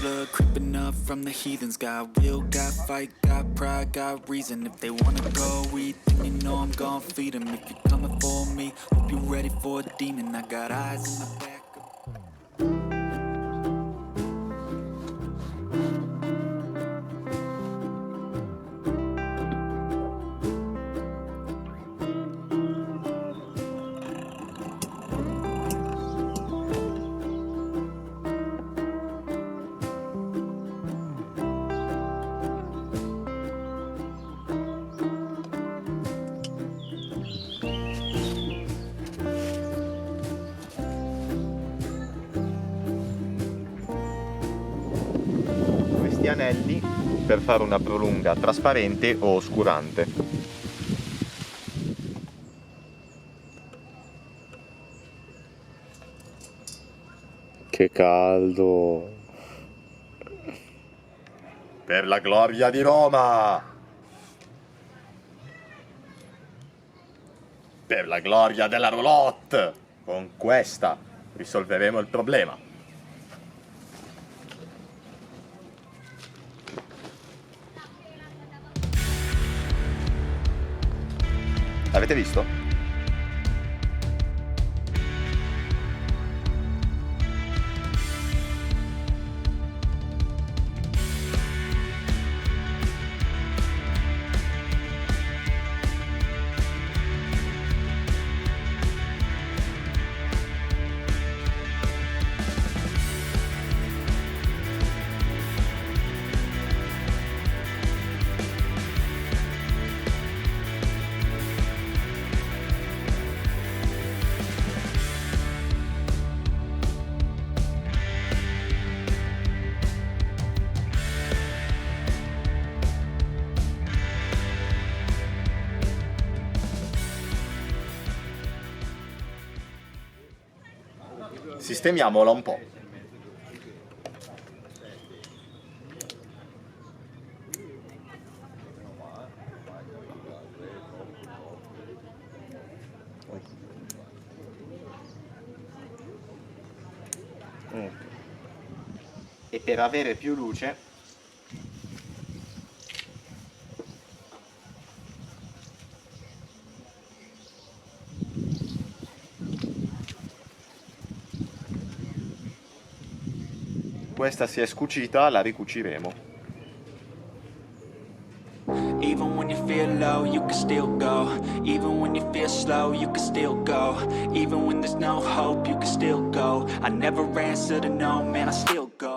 blood creeping up from the heathens. Got will, got fight, got pride, got reason. If they wanna go eat, then you know I'm gon' feed them. If you're coming for me, hope you're ready for a demon. I got eyes in the back. Anelli per fare una prolunga trasparente o oscurante. Che caldo! Per la gloria di Roma! Per la gloria della roulotte! Con questa risolveremo il problema. Avete visto? Sistemiamola un po'. E per avere più luce questa si è scucita, la ricuciremo. Even when you feel low, you can still go. Even when you feel slow, you can still go. Even when there's no hope, you can still go. I never answer to no, man, I still go.